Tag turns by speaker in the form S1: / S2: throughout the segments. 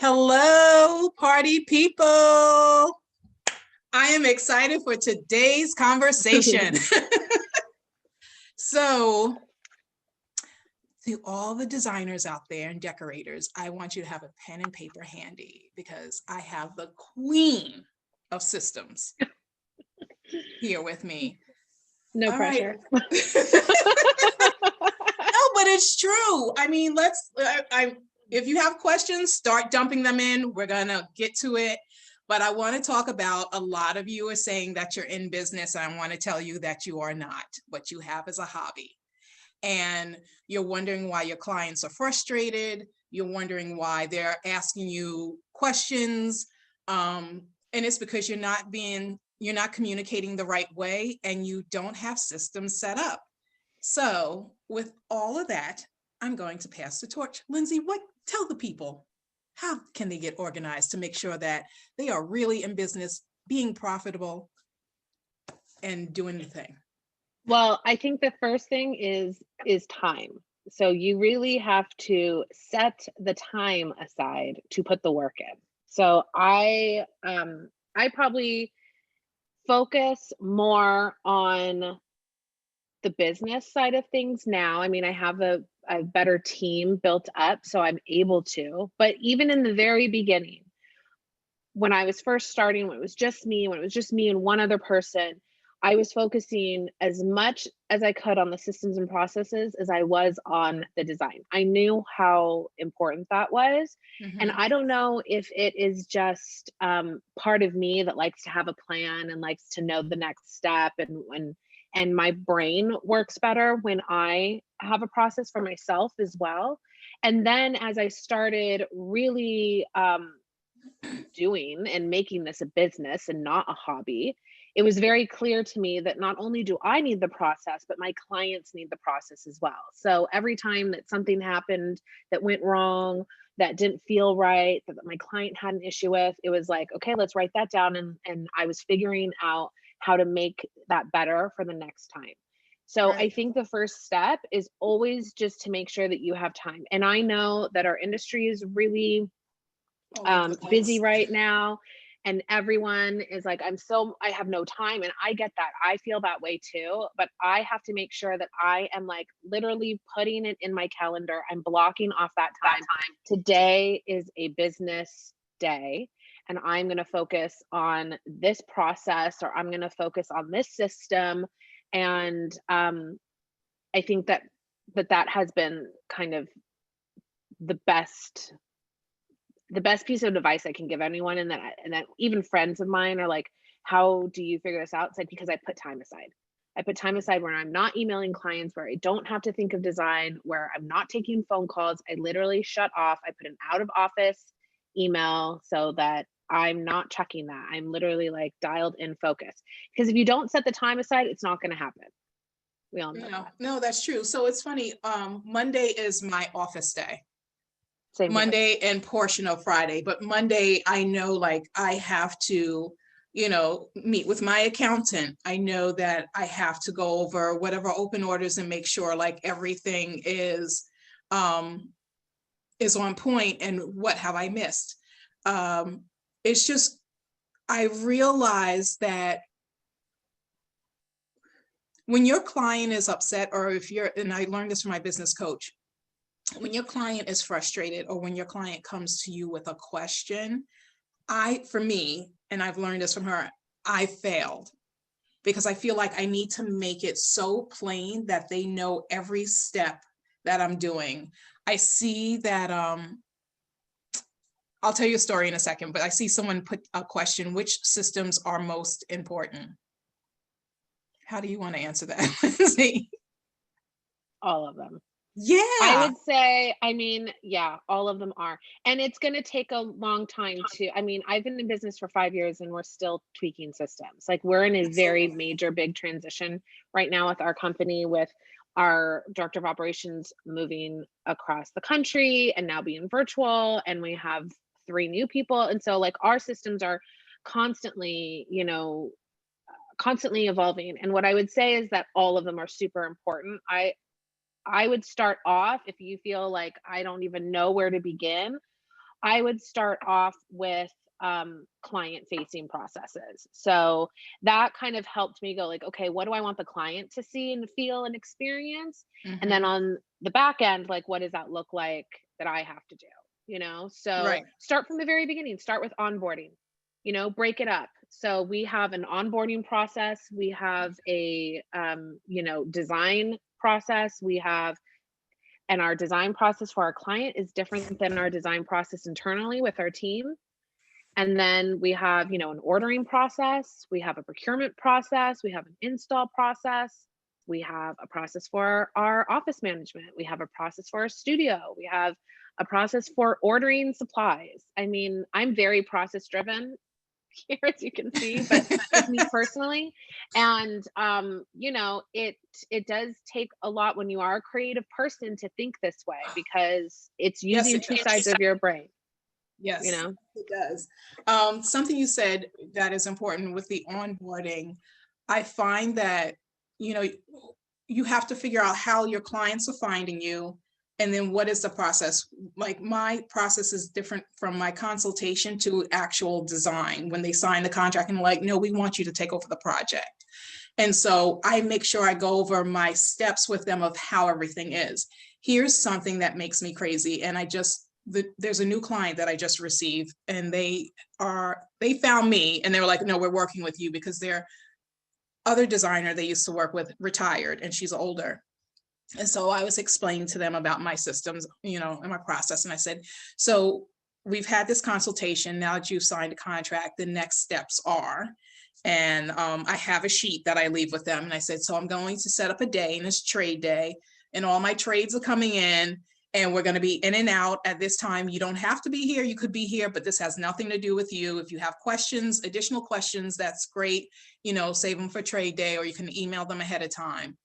S1: Hello, party people. I am excited for today's conversation. So, to all the designers out there and decorators, I want you to have a pen and paper handy because I have the queen of systems here with me.
S2: No
S1: All
S2: pressure.
S1: Right. No, but it's true. I mean, if you have questions, start dumping them in. We're going to get to it. But I want to talk about, a lot of you are saying that you're in business. And I want to tell you that you are not. What you have is a hobby. And you're wondering why your clients are frustrated. You're wondering why they're asking you questions. And it's because you're not communicating the right way and you don't have systems set up. So with all of that, I'm going to pass the torch. Lindsey, tell the people, how can they get organized to make sure that they are really in business, being profitable and doing the thing?
S2: Well, I think the first thing is time. So you really have to set the time aside to put the work in. So I probably focus more on the business side of things now. I mean, I have a better team built up, so I'm able to. But even in the very beginning, when I was first starting, when it was just me and one other person, I was focusing as much as I could on the systems and processes as I was on the design. I knew how important that was.
S1: Mm-hmm.
S2: And I don't know if it is just part of me that likes to have a plan and likes to know the next step, and my brain works better when I have a process for myself as well. And then as I started really doing and making this a business and not a hobby, it was very clear to me that not only do I need the process, but my clients need the process as well. So every time that something happened that went wrong, that didn't feel right, that my client had an issue with, it was like, okay, let's write that down. And I was figuring out how to make that better for the next time. So
S1: Right.
S2: I think the first step is always just to make sure that you have time. And I know that our industry is really busy right now, and everyone is like, I have no time. And I get that. I feel that way too, but I have to make sure that I am like literally putting it in my calendar. I'm blocking off that time. Today is a business day, and I'm going to focus on this process, or I'm going to focus on this system. And I think that has been kind of the best piece of advice I can give anyone. And that even friends of mine are like, how do you figure this out? It's like, because I put time aside. I put time aside where I'm not emailing clients, where I don't have to think of design, where I'm not taking phone calls. I literally shut off. I put an out of office email so that I'm not checking that. I'm literally like dialed in focus. Because if you don't set the time aside, it's not going to happen. We all know that.
S1: No, that's true. So it's funny. Monday is my office day.
S2: Same
S1: Monday and portion of Friday, but Monday I know like I have to, meet with my accountant. I know that I have to go over whatever open orders and make sure like everything is on point, and what have I missed. It's just, I realized that when your client is upset, or and I learned this from my business coach, when your client is frustrated, or when your client comes to you with a question, for me, and I've learned this from her, I failed, because I feel like I need to make it so plain that they know every step that I'm doing. I see that, I'll tell you a story in a second, but I see someone put a question: which systems are most important? How do you want to answer that, Lindsey?
S2: All of them.
S1: Yeah.
S2: I would say, I mean, yeah, all of them are. And it's going to take a long time to, I mean, I've been in business for 5 years and we're still tweaking systems. Like, we're in a very major, big transition right now with our company, with our director of operations moving across the country and now being virtual. And we have 3 new people. And so like our systems are constantly, constantly evolving. And what I would say is that all of them are super important. I would start off, if you feel like I don't even know where to begin, I would start off with client facing processes. So that kind of helped me go like, okay, what do I want the client to see and feel and experience? And then
S1: Mhm.
S2: on the back end, like, what does that look like that I have to do? So
S1: Right.
S2: start from the very beginning, start with onboarding, break it up. So we have an onboarding process, we have a, design process, and our design process for our client is different than our design process internally with our team. And then we have, an ordering process, we have a procurement process, we have an install process, we have a process for our office management, we have a process for our studio, we have a process for ordering supplies. I mean, I'm very process driven here, as you can see, but just me personally. And it does take a lot when you are a creative person to think this way, because it's
S1: Yes,
S2: using two sides of your brain, you
S1: yes,
S2: know.
S1: it does. Something you said that is important with the onboarding, I find that, you know, you have to figure out how your clients are finding you. And then what is the process? Like my process is different from my consultation to actual design. When they sign the contract and like, no, we want you to take over the project. And so I make sure I go over my steps with them of how everything is. Here's something that makes me crazy. And there's a new client that I just received, and they found me and they were like, no, we're working with you because their other designer they used to work with retired and she's older. And so I was explaining to them about my systems, and my process. And I said, so we've had this consultation. Now that you've signed a contract, the next steps are, and I have a sheet that I leave with them. And I said, so I'm going to set up a day, and it's trade day, and all my trades are coming in, and we're going to be in and out at this time. You don't have to be here. You could be here, but this has nothing to do with you. If you have questions, additional questions, that's great. Save them for trade day, or you can email them ahead of time.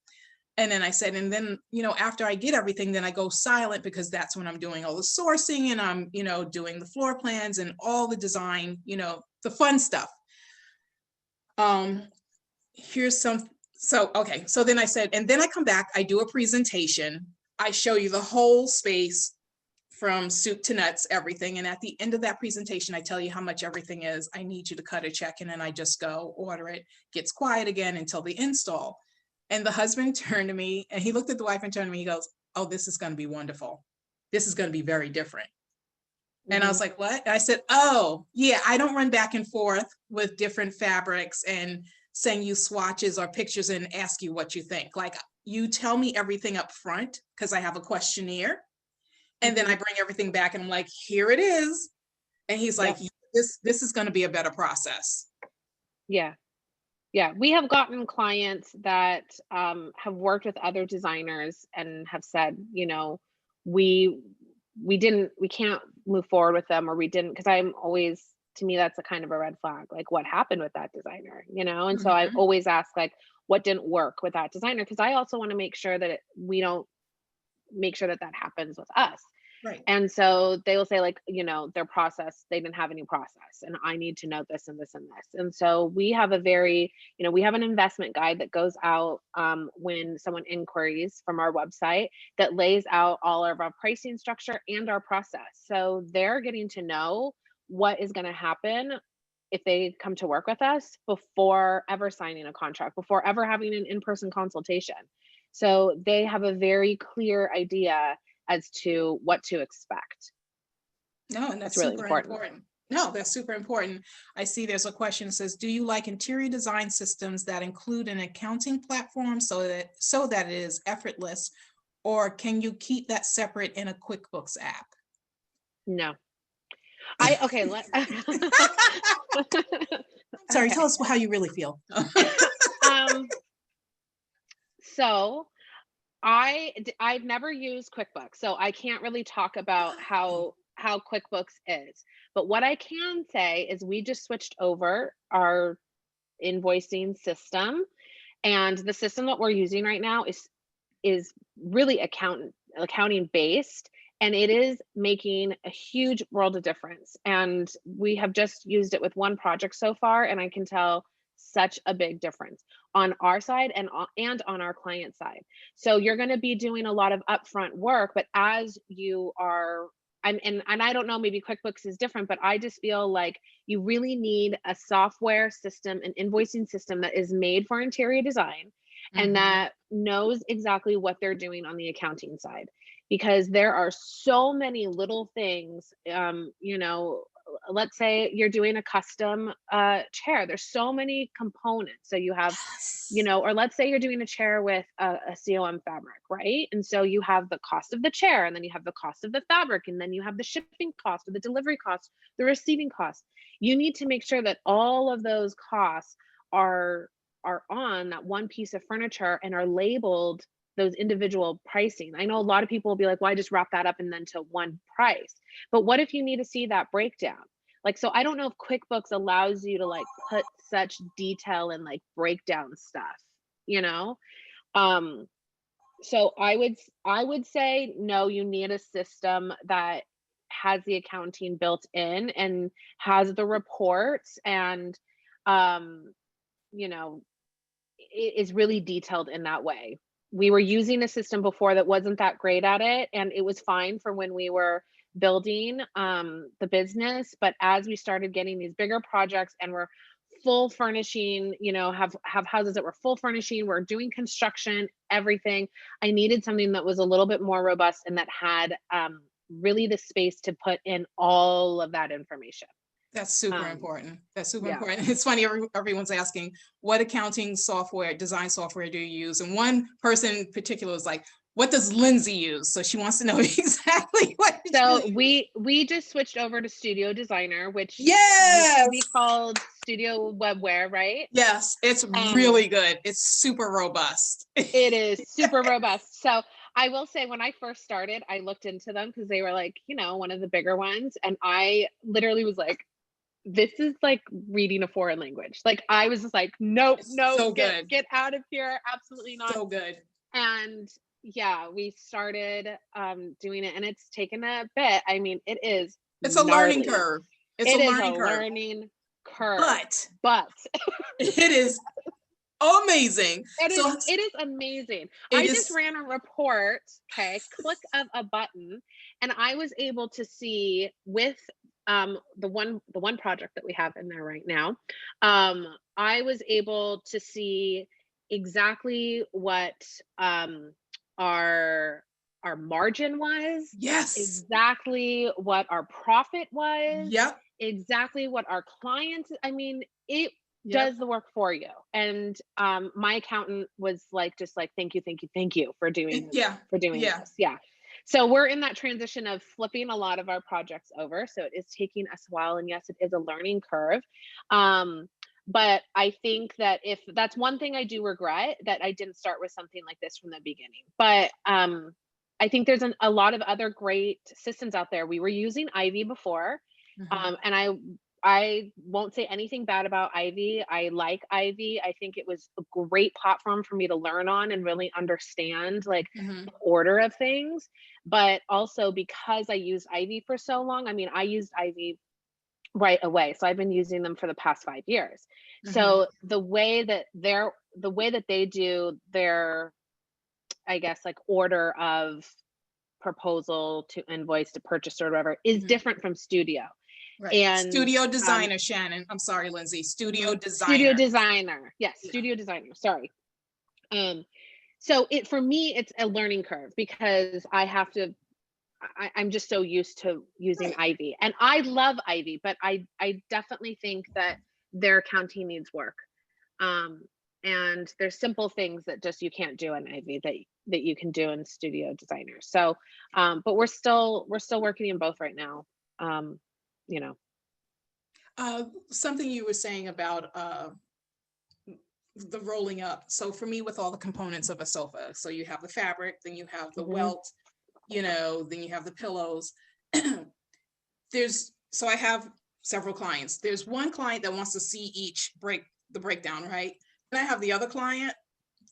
S1: And then I said, and then, after I get everything, then I go silent, because that's when I'm doing all the sourcing and I'm, doing the floor plans and all the design, the fun stuff. So then I said, and then I come back, I do a presentation. I show you the whole space from soup to nuts, everything. And at the end of that presentation, I tell you how much everything is. I need you to cut a check. And then I just go order it, gets quiet again until the install. And the husband turned to me and he looked at the wife and turned to me, he goes, oh, this is going to be wonderful. This is going to be very different. Mm-hmm. And I was like, what? And I said, oh, yeah, I don't run back and forth with different fabrics and send you swatches or pictures and ask you what you think. Like, you tell me everything up front, because I have a questionnaire. And then I bring everything back and I'm like, here it is. And he's like, this is going to be a better process.
S2: Yeah. Yeah, we have gotten clients that have worked with other designers and have said, we can't move forward with them, or we didn't, because I'm always, to me, that's a kind of a red flag. Like, what happened with that designer, And so I always ask, like, what didn't work with that designer? Because I also want to make sure that we don't make sure that happens with us.
S1: Right.
S2: And so they will say, like, their process, they didn't have any process, and I need to know this and this and this. And so we have we have an investment guide that goes out when someone inquiries from our website, that lays out all of our pricing structure and our process. So they're getting to know what is going to happen if they come to work with us before ever signing a contract, before ever having an in-person consultation. So they have a very clear idea as to what to expect.
S1: No, and that's really super important. No, that's super important. I see there's a question that says, do you like interior design systems that include an accounting platform so that it is effortless, or can you keep that separate in a QuickBooks app?
S2: No.
S1: Sorry, tell us how you really feel.
S2: So I've never used QuickBooks, so I can't really talk about how QuickBooks is. But what I can say is we just switched over our invoicing system, and the system that we're using right now is really accounting based, and it is making a huge world of difference. And we have just used it with one project so far, and I can tell such a big difference on our side and on our client side. So you're going to be doing a lot of upfront work, but as you are and I don't know, maybe QuickBooks is different, but I just feel like you really need a software system, an invoicing system that is made for interior design and that knows exactly what they're doing on the accounting side, because there are so many little things, you know, let's say you're doing a custom chair. There's so many components. So you have, you know, or let's say you're doing a chair with a COM fabric, right? And so you have the cost of the chair, and then you have the cost of the fabric, and then you have the shipping cost or the delivery cost, the receiving cost. You need to make sure that all of those costs are on that one piece of furniture and are labeled those individual pricing. I know a lot of people will be like, why just wrap that up and then to one price? But what if you need to see that breakdown? Like, so I don't know if QuickBooks allows you to like put such detail and like breakdown stuff, you know? So I would say, no, you need a system that has the accounting built in and has the reports and, you know, it is really detailed in that way. We were using a system before that wasn't that great at it, and it was fine for when we were building the business. But as we started getting these bigger projects and we're full furnishing, you know, have houses that were full furnishing, we're doing construction, everything, I needed something that was a little bit more robust and that had really the space to put in all of that information.
S1: That's super important. That's super
S2: yeah.
S1: important. It's funny, everyone's asking, what accounting software, design software do you use? And one person in particular was like, what does Lindsey use? So she wants to know exactly what.
S2: So we just switched over to Studio Designer, which
S1: yes,
S2: we called Studio Webware, right?
S1: Yes, it's really good. It's super robust.
S2: It is super robust. So I will say, when I first started, I looked into them because they were like, you know, one of the bigger ones. And I literally was like, this is like reading a foreign language. Like I was just like, nope,
S1: so
S2: get out of here. Absolutely not.
S1: So good.
S2: And yeah, we started doing it, and it's taken a bit. I mean, it's
S1: a learning curve. It's a
S2: learning curve. But
S1: it is amazing.
S2: It is amazing. I just ran a report, okay, click of a button, and I was able to see with the one project that we have in there right now, I was able to see exactly what our margin was.
S1: Yes.
S2: Exactly what our profit was.
S1: Yep.
S2: Exactly what our clients, I mean, it does the work for you. And my accountant was like, just like, thank you for doing this. Yeah. So we're in that transition of flipping a lot of our projects over. So it is taking us a while, and yes, it is a learning curve. But I think that if that's one thing I do regret, that I didn't start with something like this from the beginning. But I think there's a lot of other great systems out there. We were using Ivy before, and I won't say anything bad about Ivy. I like Ivy. I think it was a great platform for me to learn on and really understand like the order of things. But also because I used Ivy for so long, I mean, I used Ivy right away. So I've been using them for the past 5 years. So the way that they do their, I guess, like order of proposal to invoice to purchase or whatever is different from Studio.
S1: Right. And Studio Designer, Shannon. I'm sorry, Lindsey. Studio Designer.
S2: Studio Designer. Yes, yeah. Studio Designer. Sorry. So for me, it's a learning curve because I'm just so used to using Ivy, and I love Ivy, but I definitely think that their accounting needs work. And there's simple things that just you can't do in Ivy that you can do in Studio Designer. So, but we're still working in both right now. You know,
S1: something you were saying about the rolling up. So for me, with all the components of a sofa, so you have the fabric, then you have the welt, you know, then you have the pillows. So I have several clients. There's one client that wants to see each breakdown, right? And I have the other client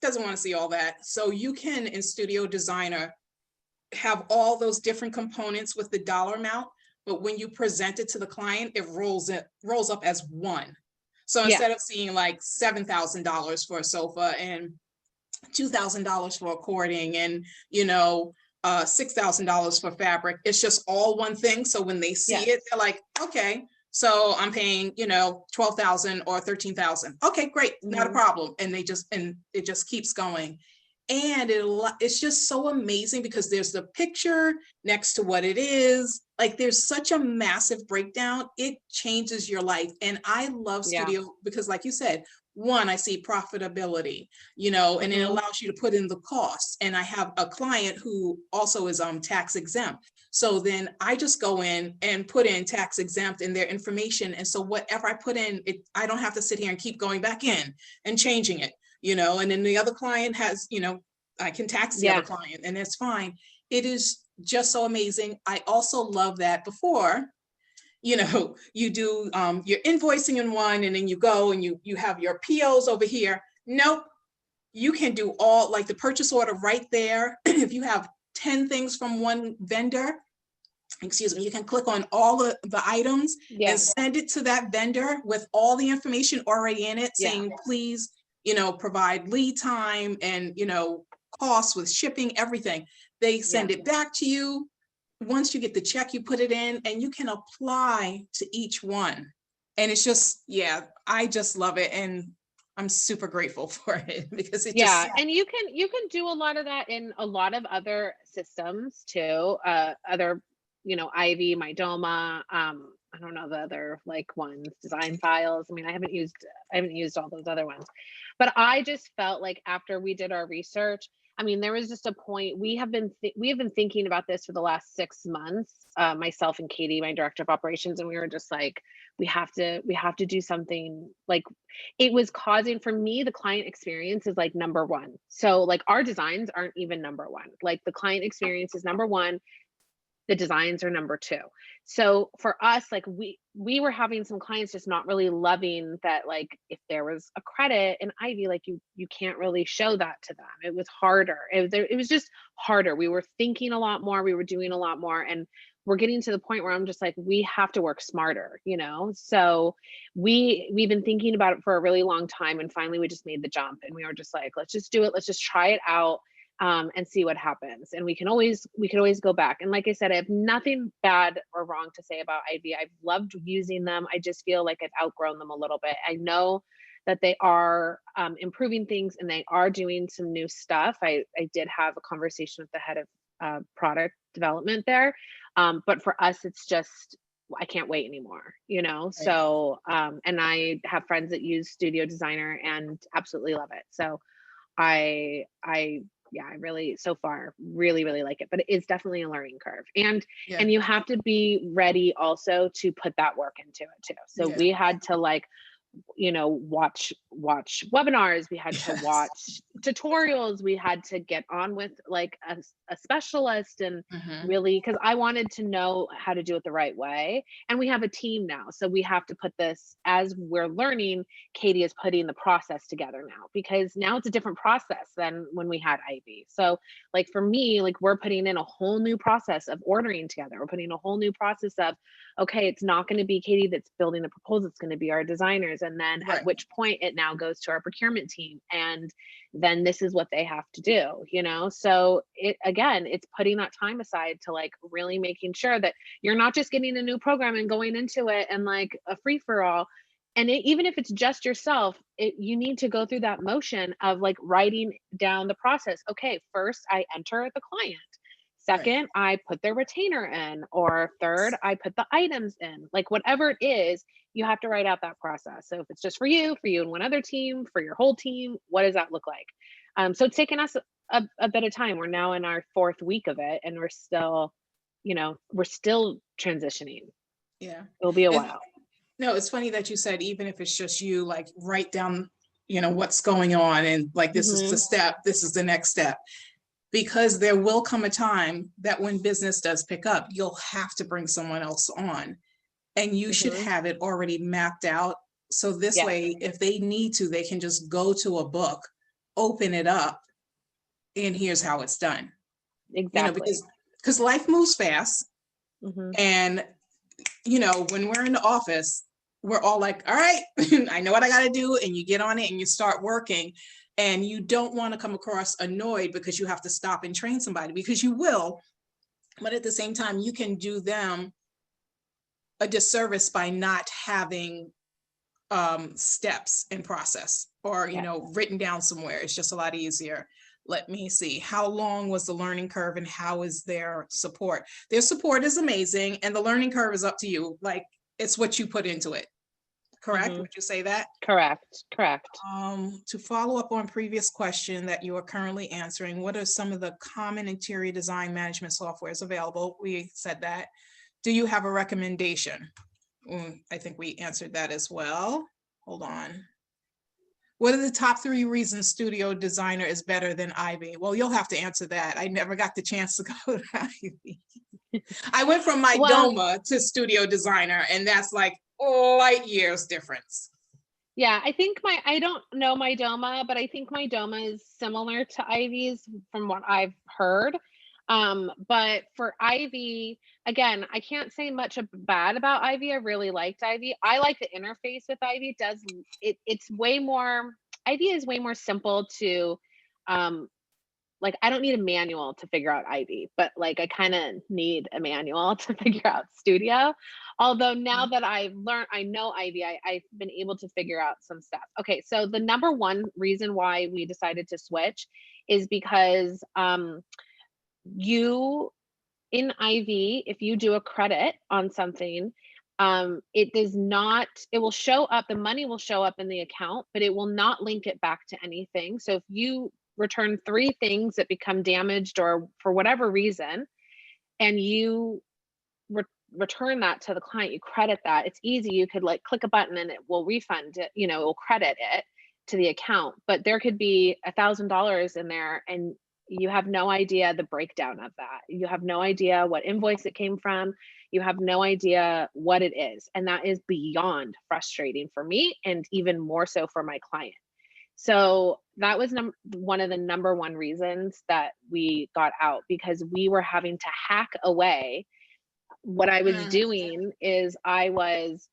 S1: doesn't want to see all that. So you can, in Studio Designer, have all those different components with the dollar amount, but when you present it to the client, it rolls up as one. So instead of seeing like $7,000 for a sofa and $2,000 for a cording and, you know, $6,000 for fabric. It's just all one thing. So when they see it, they're like, okay, so I'm paying, 12,000 or 13,000. Okay, great, not a problem. And it just keeps going. And it's just so amazing because there's the picture next to what it is. Like there's such a massive breakdown. It changes your life. And I love Studio because like you said, one, I see profitability, and it allows you to put in the costs. And I have a client who also is tax exempt. So then I just go in and put in tax exempt in their information. And so whatever I put in, I don't have to sit here and keep going back in and changing it, and then the other client has, I can tax the other client and it's fine. It is just so amazing. I also love that before, you do your invoicing in one, and then you go and you have your POs over here. Nope. You can do all like the purchase order right there. If you have 10 things from one vendor, you can click on all the items and send it to that vendor with all the information already in it, saying, please, provide lead time and, costs with shipping, everything. They send it back to you. Once you get the check, you put it in and you can apply to each one. And it's just, I just love it. And I'm super grateful for it because it
S2: and you can do a lot of that in a lot of other systems too. Other, Ivy, Mydoma, I don't know the other like ones, design files. I mean, I haven't used all those other ones, but I just felt like after we did our research, I mean, there was just a point. We have been thinking about this for the last 6 months, myself and Katie, my director of operations, and we were just like, we have to do something. Like, it was causing, for me, the client experience is like number one. So like our designs aren't even number one. Like the client experience is number one. The designs are number two. So for us, like we were having some clients just not really loving that, like if there was a credit in Ivy, like you can't really show that to them. It was harder. It was just harder. We were thinking a lot more, we were doing a lot more, and we're getting to the point where I'm just like, we have to work smarter, So we've been thinking about it for a really long time, and finally we just made the jump, and we were just like, let's just do it. Let's just try it out. And see what happens. And we can always go back. And like I said, I have nothing bad or wrong to say about Ivy. I've loved using them. I just feel like I've outgrown them a little bit. I know that they are improving things and they are doing some new stuff. I did have a conversation with the head of product development there. But for us, it's just, I can't wait anymore, Right. So, and I have friends that use Studio Designer and absolutely love it. So I really, so far, really, really like it, but it is definitely a learning curve. And you have to be ready also to put that work into it too. So we had to watch webinars, we had to watch tutorials, we had to get on with like a specialist, and really, because I wanted to know how to do it the right way. And we have a team now, so we have to put this, as we're learning, Katie is putting the process together now, because now it's a different process than when we had Ivy. So like for me, like we're putting in a whole new process of ordering together. We're putting a whole new process of, okay, it's not going to be Katie that's building the proposal, it's going to be our designers. And then at which point it now goes to our procurement team. And then this is what they have to do, So it's putting that time aside to like really making sure that you're not just getting a new program and going into it and like a free for all. And even if it's just yourself, you need to go through that motion of like writing down the process. Okay, first I enter the client. Second, I put their retainer in, or third, I put the items in, like whatever it is, you have to write out that process. So if it's just for you and one other team, for your whole team, what does that look like? So it's taken us a bit of time. We're now in our 4th week of it, and we're still transitioning.
S1: Yeah.
S2: It'll be a while.
S1: No, it's funny that you said, even if it's just you, like write down, what's going on, and like, this is the step, this is the next step. Because there will come a time that when business does pick up, you'll have to bring someone else on, and you should have it already mapped out. So this way, if they need to, they can just go to a book, open it up, and here's how it's done.
S2: Exactly.
S1: Because life moves fast. And, when we're in the office, we're all like, all right, I know what I got to do. And you get on it and you start working. And you don't want to come across annoyed because you have to stop and train somebody, because you will. But at the same time, you can do them a disservice by not having steps in process, or, you know, written down somewhere. It's just a lot easier. Let me see. How long was the learning curve and how is their support? Their support is amazing. And the learning curve is up to you. Like, it's what you put into it. Correct? Would you say that?
S2: Correct.
S1: To follow up on previous question that you are currently answering, what are some of the common interior design management softwares available? We said that. Do you have a recommendation? I think we answered that as well. Hold on. What are the top 3 reasons Studio Designer is better than Ivy? Well, you'll have to answer that. I never got the chance to go to Ivy. I went from my Doma to Studio Designer, and that's like light years difference.
S2: Yeah, I think I don't know my Doma, but I think my Doma is similar to Ivy's from what I've heard. But for Ivy, again, I can't say much bad about Ivy. I really liked Ivy. I like the interface with Ivy. It's way more, Ivy is way more simple to, like, I don't need a manual to figure out Ivy, but like I kind of need a manual to figure out Studio. Although now that I know Ivy, I've been able to figure out some stuff. Okay, so the number one reason why we decided to switch is because you in Ivy, if you do a credit on something, it will show up, the money will show up in the account, but it will not link it back to anything. So if you return 3 things that become damaged or for whatever reason, and you return that to the client, you credit that, it's easy. You could like click a button and it will refund it, you know, it will credit it to the account, but there could be $1,000 in there and you have no idea the breakdown of that. You have no idea what invoice it came from. You have no idea what it is. And that is beyond frustrating for me and even more so for my client. So that was one of the number one reasons that we got out, because we were having to hack away. What I was doing is I was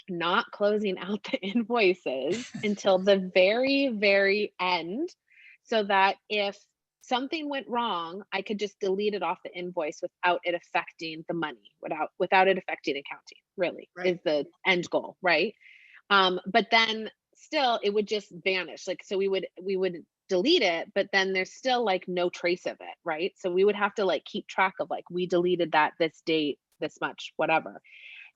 S2: not closing out the invoices until the very, very end, so that if something went wrong, I could just delete it off the invoice without it affecting the money, without it affecting accounting, really, is the end goal, right? But then still it would just vanish. Like, so we would delete it, but then there's still like no trace of it, right? So we would have to like keep track of like, we deleted that this date, this much, whatever.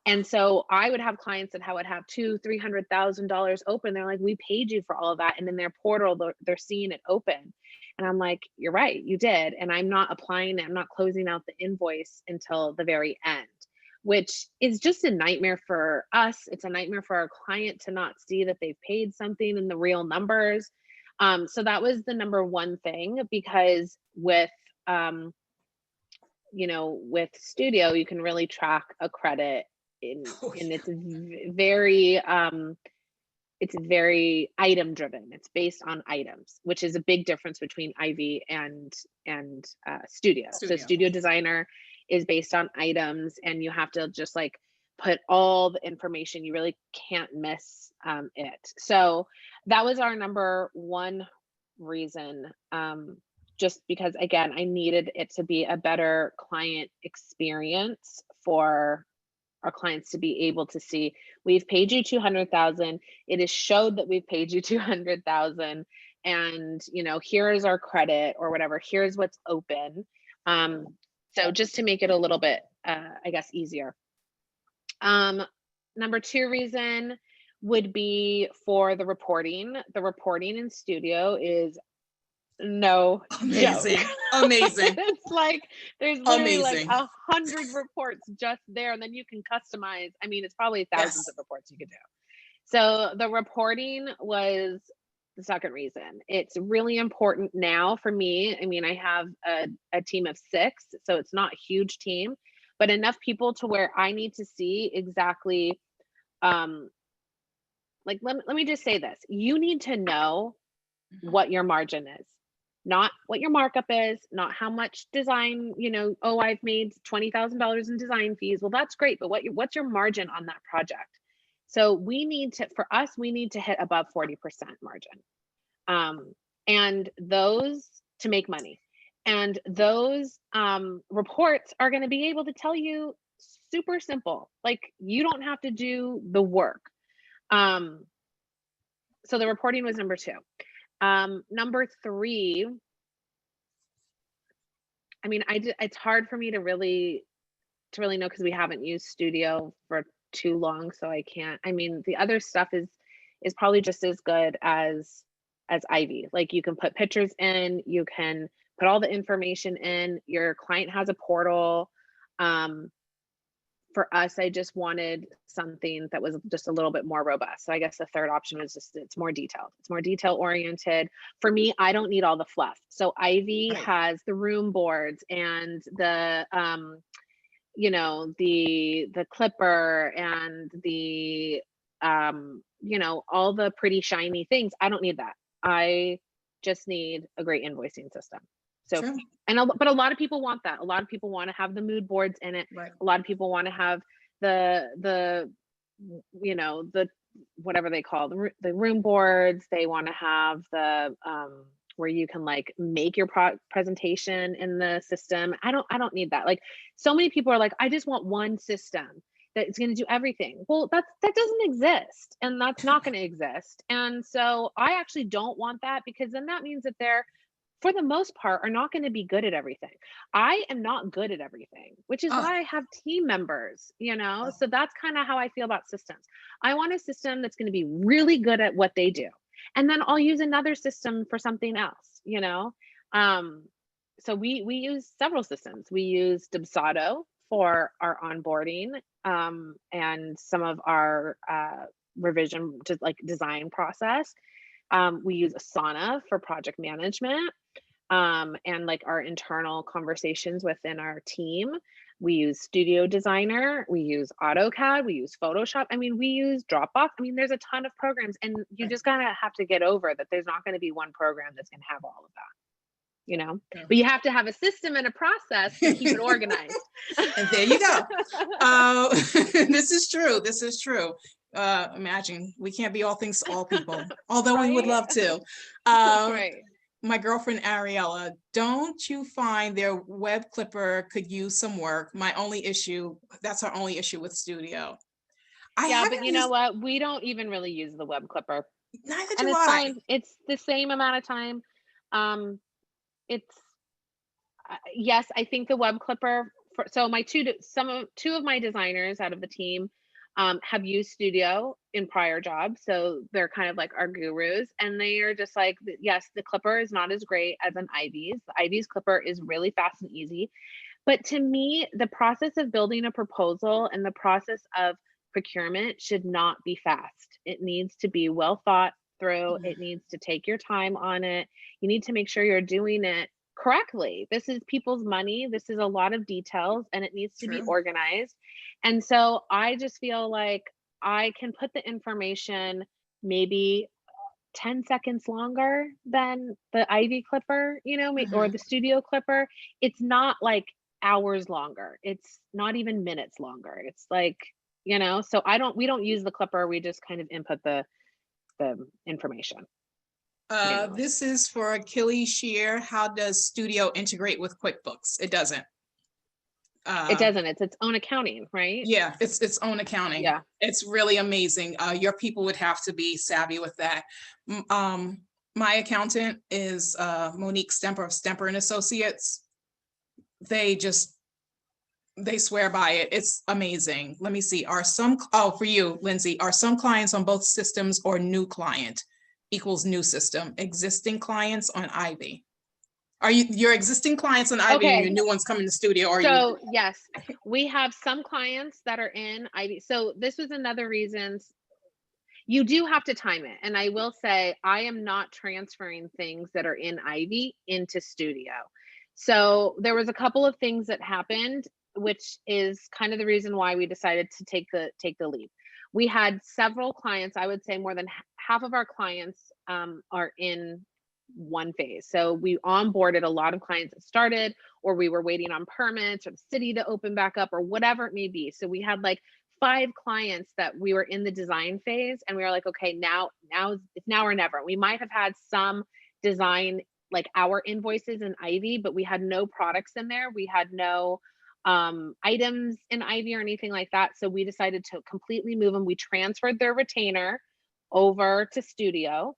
S2: And so I would have clients that would have $200,000-$300,000 open. They're like, we paid you for all of that. And in their portal, they're seeing it open. And I'm like, you're right, you did. And I'm not applying it. I'm not closing out the invoice until the very end, which is just a nightmare for us. It's a nightmare for our client to not see that they've paid something in the real numbers. So that was the number one thing, because with, you know, with Studio, you can really track a credit and it's very item driven. It's based on items, which is a big difference between Ivy and Studio. So Studio Designer is based on items, and you have to just like put all the information. You really can't miss it. So that was our number one reason, just because, again, I needed it to be a better client experience for our clients to be able to see, we've paid you $200,000. It is showed that we've paid you $200,000, and you know, here is our credit or whatever. Here's what's open. So just to make it a little bit, I guess, easier. Number two reason would be for the reporting. The reporting in Studio is no
S1: amazing
S2: joke.
S1: Amazing.
S2: It's like there's literally amazing. Like 100 reports just there, and then you can customize. I mean, it's probably thousands of reports you could do. So the reporting was the second reason. It's really important now for me. I mean, I have a team of 6, so it's not a huge team, but enough people to where I need to see exactly, like, let me just say this. You need to know what your margin is. Not what your markup is, not how much design, you know, oh, I've made $20,000 in design fees. Well, that's great, but what's your margin on that project? So we need to, for us, we need to hit above 40% margin. and those to make money. And those reports are going to be able to tell you super simple, like you don't have to do the work. So the reporting was number 2. Number 3, I mean, it's hard for me to really know because we haven't used Studio for too long, so I can't. I mean, the other stuff is probably just as good as Ivy. Like you can put pictures in, you can put all the information in, your client has a portal. For us, I just wanted something that was just a little bit more robust. So I guess the third option was just, it's more detailed. It's more detail oriented. For me, I don't need all the fluff. So Ivy has the room boards and the, you know, the clipper and the, you know, all the pretty shiny things. I don't need that. I just need a great invoicing system. So,
S1: True.
S2: but a lot of people want that. A lot of people want to have the mood boards in it.
S1: Right.
S2: A lot of people want to have the, you know, the, whatever they call the room boards. They want to have the, where you can like make your presentation in the system. I don't need that. Like so many people are like, I just want one system that's going to do everything. Well, that doesn't exist, and that's not going to exist. And so I actually don't want that, because then that means that they're, for the most part, are not going to be good at everything. I am not good at everything, which is why I have team members, you know? So that's kind of how I feel about systems. I want a system that's going to be really good at what they do. And then I'll use another system for something else, you know? So we use several systems. We use Dubsado for our onboarding, and some of our revision to like design process. We use Asana for project management, and like our internal conversations within our team. We use Studio Designer, we use AutoCAD, we use Photoshop. I mean, we use Dropbox. I mean, there's a ton of programs, and you just gotta have to get over that there's not going to be one program that's going to have all of that, you know? Yeah. But you have to have a system and a process to keep it organized.
S1: And there you go. This is true. This is true. Imagine we can't be all things to all people, although we would love to. Right. My girlfriend Ariella, don't you find their web clipper could use some work? My only issue, that's our only issue with Studio.
S2: Yeah, but you know what? We don't even really use the web clipper.
S1: Neither
S2: do I.
S1: It's
S2: fine. It's the same amount of time. It's yes, I think the web clipper. So my two of my designers out of the team have used Studio in prior jobs, so they're kind of like our gurus, and they are just like, yes, the clipper is not as great as an Ivy's. The Ivy's clipper is really fast and easy, but to me, the process of building a proposal and the process of procurement should not be fast. It needs to be well thought through. It needs to take your time on it. You need to make sure you're doing it correctly. This is people's money. This is a lot of details, and it needs to be organized. And so I just feel like I can put the information maybe 10 seconds longer than the Ivy clipper, you know, or the Studio clipper. It's not like hours longer. It's not even minutes longer. It's like, you know, so we don't use the clipper. We just kind of input the information.
S1: This is for Achilles Shear. How does Studio integrate with QuickBooks? It doesn't.
S2: It doesn't. It's its own accounting, right?
S1: Yeah, it's its own accounting. Yeah, it's really amazing. Your people would have to be savvy with that. My accountant is Monique Stemper of Stemper and Associates. They swear by it. It's amazing. Let me see. For you, Lindsey, are some clients on both systems, or new client equals new system? Existing clients on Ivy. Are your existing clients on Ivy and your new ones coming to Studio?
S2: So yes, we have some clients that are in Ivy. So this was another reason. You do have to time it. And I will say, I am not transferring things that are in Ivy into Studio. So there was a couple of things that happened, which is kind of the reason why we decided to take the leap. We had several clients. I would say more than half of our clients are in one phase. So we onboarded a lot of clients that started, or we were waiting on permits or the city to open back up, or whatever it may be. So we had like 5 clients that we were in the design phase, and we were like, okay, now it's now or never. We might have had some design like our invoices in Ivy, but we had no products in there. We had no items in Ivy or anything like that. So we decided to completely move them. We transferred their retainer over to Studio.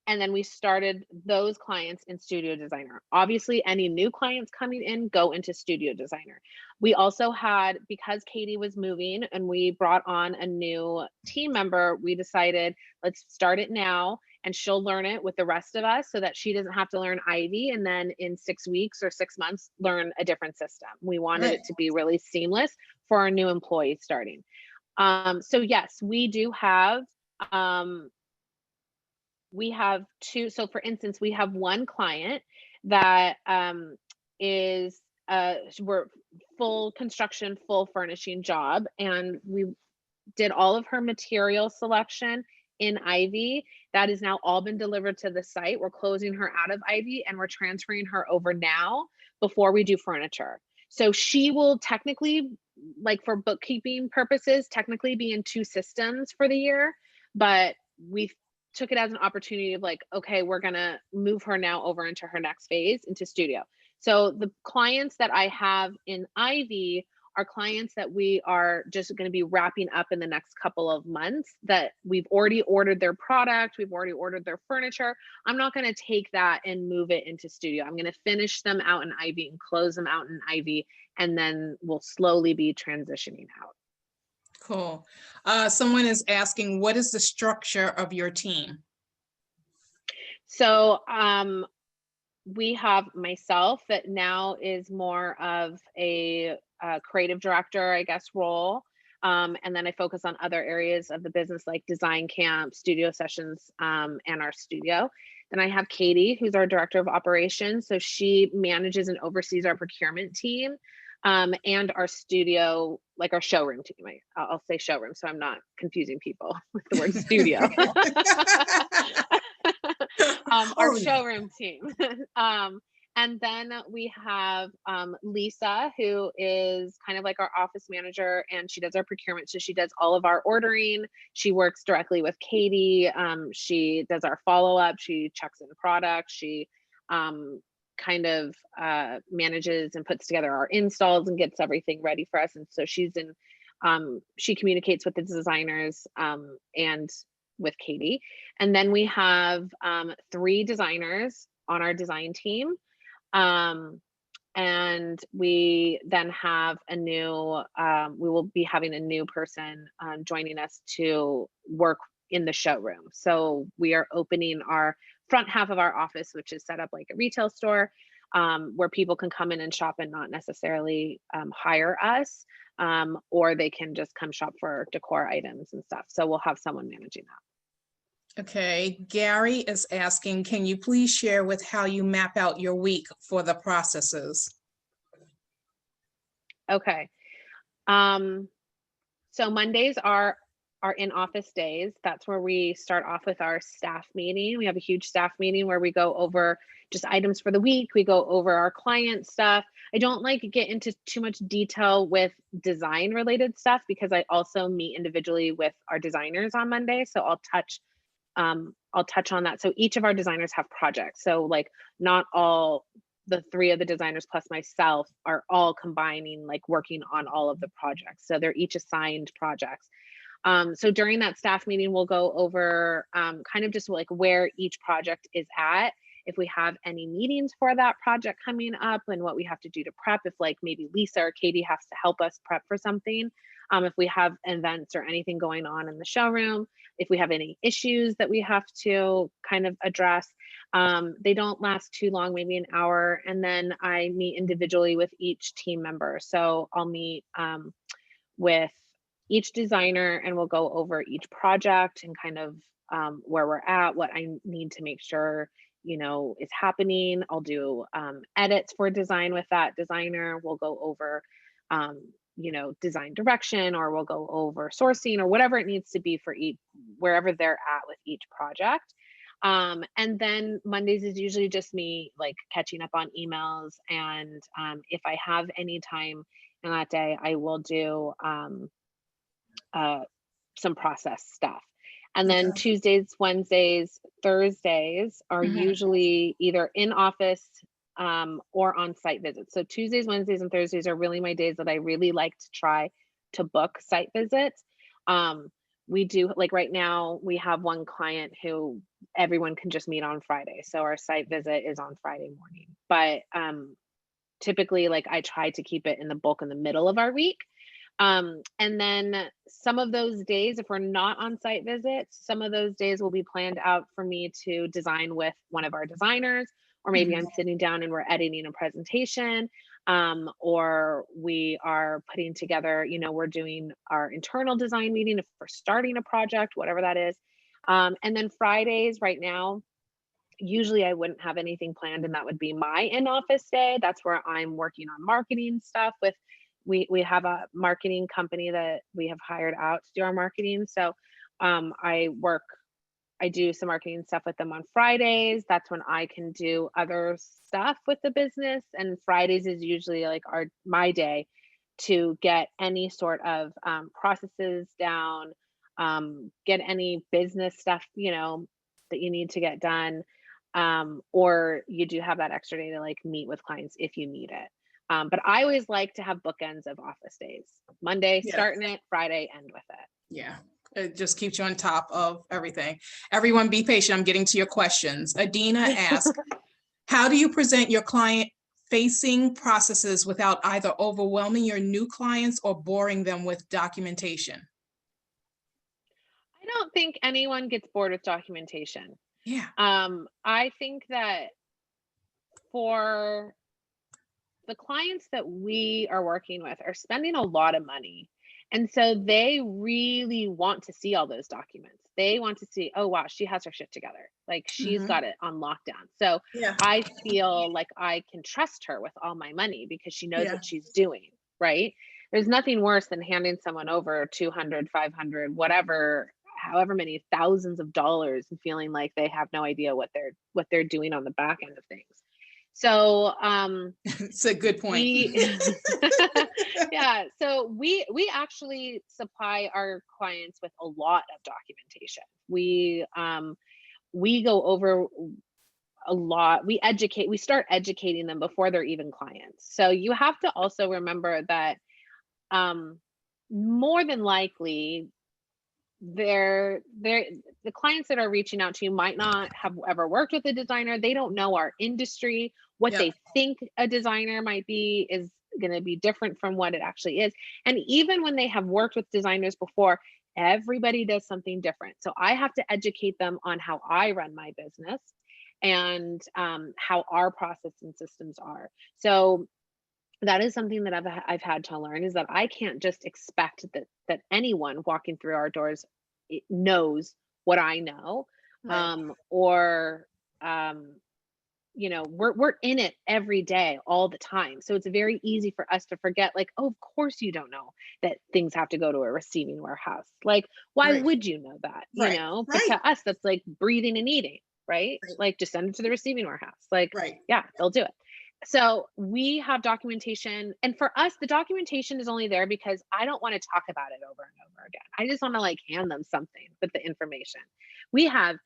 S2: And then we started those clients in Studio Designer. Obviously, any new clients coming in go into Studio Designer. We also had, because Katie was moving and we brought on a new team member, we decided let's start it now and she'll learn it with the rest of us so that she doesn't have to learn Ivy and then in 6 weeks or 6 months learn a different system. We wanted it to be really seamless for our new employees starting. So yes, we do have two. So for instance, we have one client that is we're full construction, full furnishing job, and we did all of her material selection in Ivy. That is now all been delivered to the site. We're closing her out of Ivy and we're transferring her over now before we do furniture. So she will technically, like for bookkeeping purposes, technically be in 2 systems for the year, but we took it as an opportunity of like, okay, we're gonna move her now over into her next phase into Studio. So the clients that I have in Ivy are clients that we are just going to be wrapping up in the next couple of months, that we've already ordered their product, we've already ordered their furniture. I'm not going to take that and move it into Studio. I'm going to finish them out in Ivy and close them out in Ivy, and then we'll slowly be transitioning out.
S1: Cool. Someone is asking, what is the structure of your team?
S2: So we have myself that now is more of a creative director, I guess, role. And then I focus on other areas of the business like design camp, studio sessions, and our studio. Then I have Katie, who's our director of operations. So she manages and oversees our procurement team. And our studio, like our showroom team. I'll say showroom, so I'm not confusing people with the word studio. Our showroom team. And then we have Lisa, who is kind of like our office manager, and she does our procurement. So she does all of our ordering. She works directly with Katie. She does our follow-up. She checks in product. She kind of manages and puts together our installs and gets everything ready for us. And so she's in, she communicates with the designers and with Katie. And then we have 3 designers on our design team. And we then have a new, we will be having a new person joining us to work in the showroom. So we are opening our front half of our office, which is set up like a retail store, where people can come in and shop and not necessarily hire us, or they can just come shop for decor items and stuff. So we'll have someone managing that.
S1: Okay, Gary is asking, can you please share with how you map out your week for the processes?
S2: Okay. So Mondays are our in-office days. That's where we start off with our staff meeting. We have a huge staff meeting where we go over just items for the week. We go over our client stuff. I don't like get into too much detail with design related stuff because I also meet individually with our designers on Monday. So I'll touch on that. So each of our designers have projects. So like not all the 3 of the designers plus myself are all combining, like working on all of the projects. So they're each assigned projects. So during that staff meeting, we'll go over kind of just like where each project is at, if we have any meetings for that project coming up and what we have to do to prep, if like maybe Lisa or Katie has to help us prep for something, if we have events or anything going on in the showroom, if we have any issues that we have to kind of address. They don't last too long, maybe an hour. And then I meet individually with each team member. So I'll meet with each designer and we'll go over each project and kind of where we're at, what I need to make sure, you know, is happening. I'll do edits for design with that designer. We'll go over, you know, design direction, or we'll go over sourcing or whatever it needs to be for each, wherever they're at with each project. And then Mondays is usually just me like catching up on emails. And if I have any time in that day, I will do some process stuff. And then
S1: Okay.
S2: Tuesdays, Wednesdays, Thursdays are
S1: Mhm.
S2: usually either in office or on site visits. So Tuesdays, Wednesdays, and Thursdays are really my days that I really like to try to book site visits. We do, like right now, we have one client who everyone can just meet on Friday. So our site visit is on Friday morning. But typically, like I try to keep it in the bulk in the middle of our week. And then some of those days, if we're not on site visits, some of those days will be planned out for me to design with one of our designers, or maybe I'm
S1: Mhm.
S2: sitting down and we're editing a presentation, or we are putting together, we're doing our internal design meeting if we're starting a project, whatever that is. And then Fridays right now, usually I wouldn't have anything planned, and that would be my in-office day. That's where I'm working on marketing stuff with, we have a marketing company that we have hired out to do our marketing. So I do some marketing stuff with them on Fridays. That's when I can do other stuff with the business. And Fridays is usually like my day to get any sort of processes down, get any business stuff, that you need to get done. Or you do have that extra day to like meet with clients if you need it. But I always like to have bookends of office days. Monday,
S1: Yeah.
S2: starting it, Friday, end with it.
S1: Yeah. It just keeps you on top of everything. Everyone be patient. I'm getting to your questions. Adina asked, how do you present your client facing processes without either overwhelming your new clients or boring them with documentation?
S2: I don't think anyone gets bored with documentation.
S1: Yeah.
S2: I think that for the clients that we are working with are spending a lot of money. And so they really want to see all those documents. They want to see, oh, wow, she has her shit together. Like she's
S1: Mhm.
S2: got it on lockdown. So
S1: Yeah.
S2: I feel like I can trust her with all my money because she knows
S1: Yeah.
S2: what she's doing. Right. There's nothing worse than handing someone over 200, 500, whatever, however many thousands of dollars and feeling like they have no idea what they're doing on the back end of things. So
S1: It's a good point.
S2: we yeah, so we actually supply our clients with a lot of documentation. We go over a lot. We start educating them before they're even clients. So you have to also remember that um more than likely the clients that are reaching out to you might not have ever worked with a designer. They don't know our industry. What
S1: Yep.
S2: they think a designer might be is going to be different from what it actually is. And even when they have worked with designers before, everybody does something different. So I have to educate them on how I run my business and how our process and systems are. So that is something that I've had to learn, is that I can't just expect that anyone walking through our doors knows what I know,
S1: Right.
S2: or we're in it every day, all the time. So it's very easy for us to forget, like, oh, of course you don't know that things have to go to a receiving warehouse. Like, why
S1: Right.
S2: would you know that?
S1: Right.
S2: But
S1: Right.
S2: to us, that's like breathing and eating, right?
S1: Right.
S2: Like, just send it to the receiving warehouse. Like,
S1: Right.
S2: yeah, they'll do it. So we have documentation, and for us, the documentation is only there because I don't want to talk about it over and over again. I just want to like hand them something with the information. We have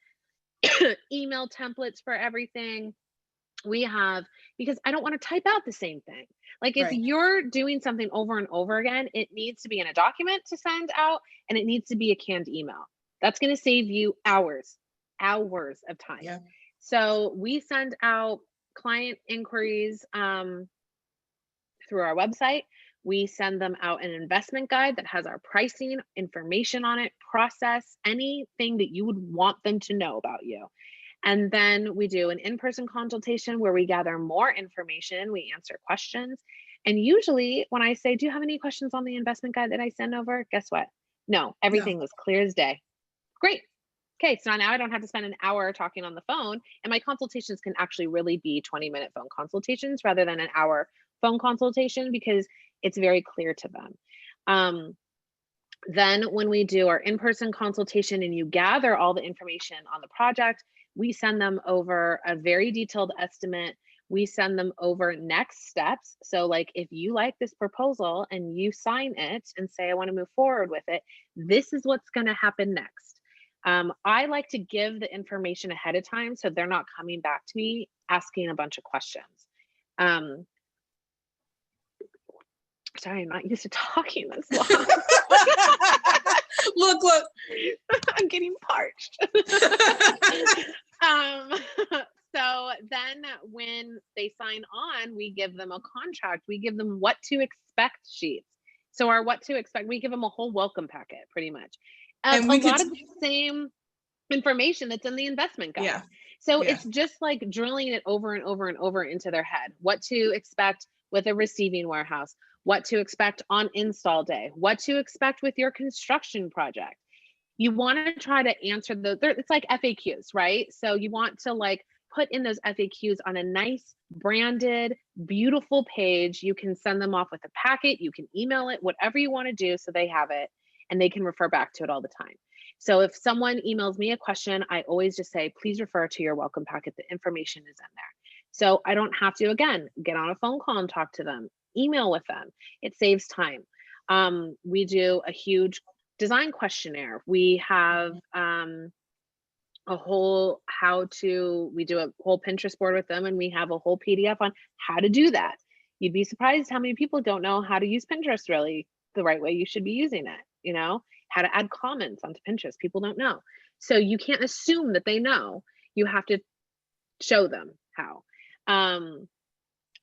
S2: email templates for everything. We have, because I don't want to type out the same thing. Like if
S1: Right.
S2: you're doing something over and over again, it needs to be in a document to send out, and it needs to be a canned email. That's going to save you hours of time.
S1: Yeah.
S2: So we send out client inquiries through our website. We send them out an investment guide that has our pricing information on it, process, anything that you would want them to know about you. And then we do an in-person consultation where we gather more information, we answer questions. And usually when I say, do you have any questions on the investment guide that I send over? Guess what? No,
S1: No.
S2: everything was clear as day. Great. Okay, so now I don't have to spend an hour talking on the phone, and my consultations can actually really be 20-minute phone consultations rather than an hour phone consultation, because it's very clear to them. Then when we do our in-person consultation and you gather all the information on the project, we send them over a very detailed estimate. We send them over next steps. So like if you like this proposal and you sign it and say, I want to move forward with it, this is what's going to happen next. I like to give the information ahead of time so they're not coming back to me asking a bunch of questions. Sorry, I'm not used to talking this long.
S1: Look.
S2: I'm getting parched. So then when they sign on, we give them a contract. We give them what to expect sheets. So our what to expect, we give them a whole welcome packet pretty much.
S1: And
S2: A lot of the same information that's in the investment guide.
S1: Yeah.
S2: So it's just like drilling it over and over and over into their head. What to expect with a receiving warehouse, what to expect on install day, what to expect with your construction project. You want to try to answer it's like FAQs, right? So you want to like put in those FAQs on a nice branded, beautiful page. You can send them off with a packet, you can email it, whatever you want to do so they have it and they can refer back to it all the time. So if someone emails me a question, I always just say, please refer to your welcome packet. The information is in there. So I don't have to, again, get on a phone call and talk to them, email with them. It saves time. We do a huge design questionnaire. We have a whole we do a whole Pinterest board with them, and we have a whole PDF on how to do that. You'd be surprised how many people don't know how to use Pinterest really the right way you should be using it, you know, how to add comments onto Pinterest. People don't know. So you can't assume that they know. You have to show them how.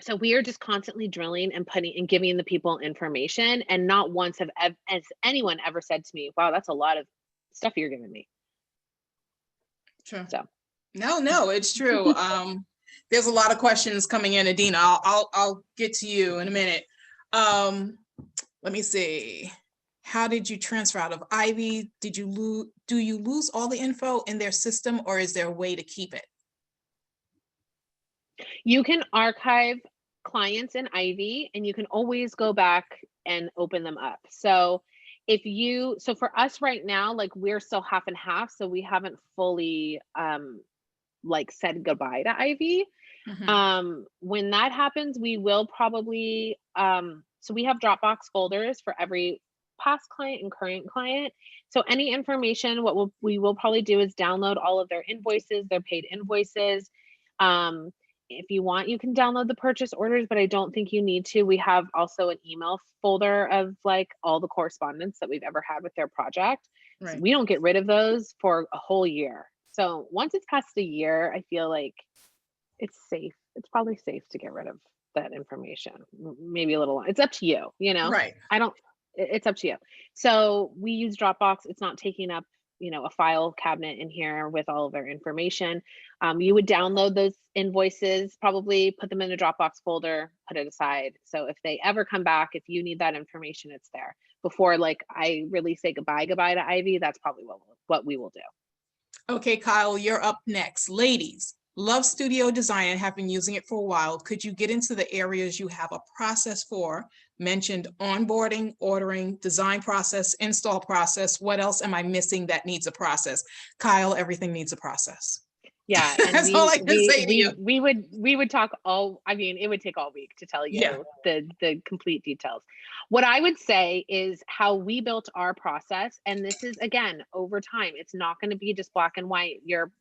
S2: So we are just constantly drilling and putting and giving the people information, and not once has anyone ever said to me, wow, that's a lot of stuff you're giving me.
S1: True.
S2: So
S1: no, it's true. There's a lot of questions coming in, Adina. I'll get to you in a minute. Let me see. How did you transfer out of Ivy? Do you lose all the info in their system, or is there a way to keep it?
S2: You can archive clients in Ivy, and you can always go back and open them up. So for us right now, like we're still half and half, so we haven't fully like said goodbye to Ivy. Mm-hmm. When that happens, we will probably so we have Dropbox folders for every past client and current client. So any information, we will probably do is download all of their invoices, their paid invoices. If you want, you can download the purchase orders, but I don't think you need to. We have also an email folder of like all the correspondence that we've ever had with their project. Right. So we don't get rid of those for a whole year. So once it's past a year, I feel like it's safe. It's probably safe to get rid of that information. Maybe a little, it's up to you, you know?
S1: Right.
S2: It's up to you. So we use Dropbox. It's not taking up, you know, a file cabinet in here with all of their information. You would download those invoices, probably put them in a Dropbox folder, put it aside. So if they ever come back, if you need that information, it's there. Before like I really say goodbye to Ivy, that's probably what we will do.
S1: Okay, Kyle, you're up next. Ladies, love studio design and have been using it for a while. Could you get into the areas you have a process for? Mentioned onboarding, ordering, design process, install process. What else am I missing that needs a process? Kyle, everything needs a process.
S2: Yeah, and
S1: that's all I can say to you.
S2: We would talk it would take all week to tell you the complete details. What I would say is how we built our process, and this is again over time. It's not going to be just black and white. You're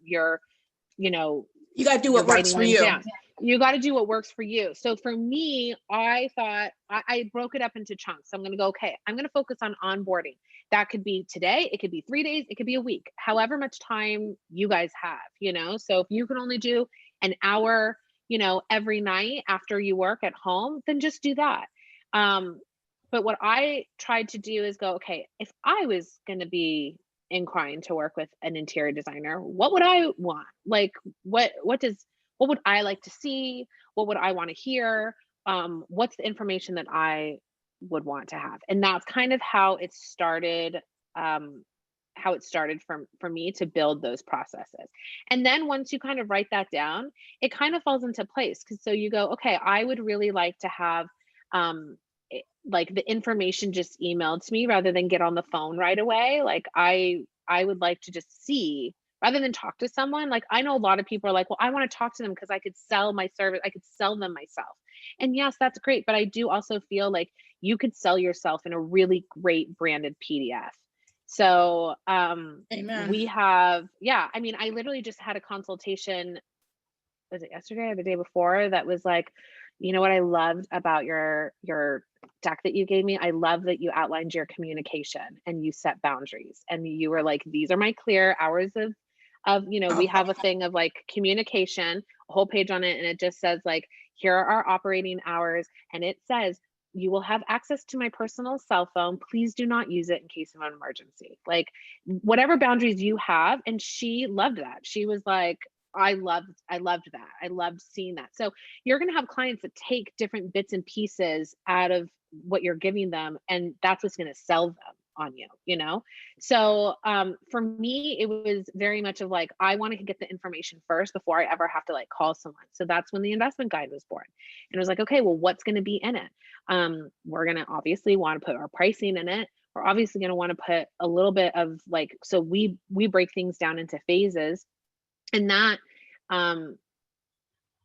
S2: you know,
S1: you got to do what works for you.
S2: Down. You got to do what works for you. So for me, I thought I broke it up into chunks. I'm going to go, okay, I'm going to focus on onboarding. That could be today. It could be 3 days. It could be a week, however much time you guys have, you know? So if you can only do an hour, you know, every night after you work at home, then just do that. But what I tried to do is go, okay, if I was going to be inclined to work with an interior designer, what would I want? Like, what would I like to see? What would I want to hear? What's the information that I would want to have? And that's kind of how it started, for me to build those processes. And then once you kind of write that down, it kind of falls into place. Cause so you go, okay, I would really like to have, like the information just emailed to me rather than get on the phone right away. Like I would like to just see, rather than talk to someone. Like I know a lot of people are like, well, I want to talk to them because I could sell my service. I could sell them myself. And yes, that's great. But I do also feel like you could sell yourself in a really great branded PDF. So
S1: Amen.
S2: we have, yeah, I mean, I literally just had a consultation, was it yesterday or the day before, that was like, you know what I loved about your deck that you gave me? I love that you outlined your communication and you set boundaries, and you were like, these are my clear hours of, you know, we have a thing of like communication, a whole page on it, and it just says like, here are our operating hours, and it says you will have access to my personal cell phone. Please do not use it in case of an emergency. Like, whatever boundaries you have. And she loved that. She was like, I loved that. I loved seeing that. So you're going to have clients that take different bits and pieces out of what you're giving them, and that's what's going to sell them on you, you know? So for me, it was very much of like, I wanted to get the information first before I ever have to like call someone. So that's when the investment guide was born. And it was like, okay, well, what's going to be in it? We're going to obviously want to put our pricing in it. We're obviously going to want to put a little bit of like, so we break things down into phases, and that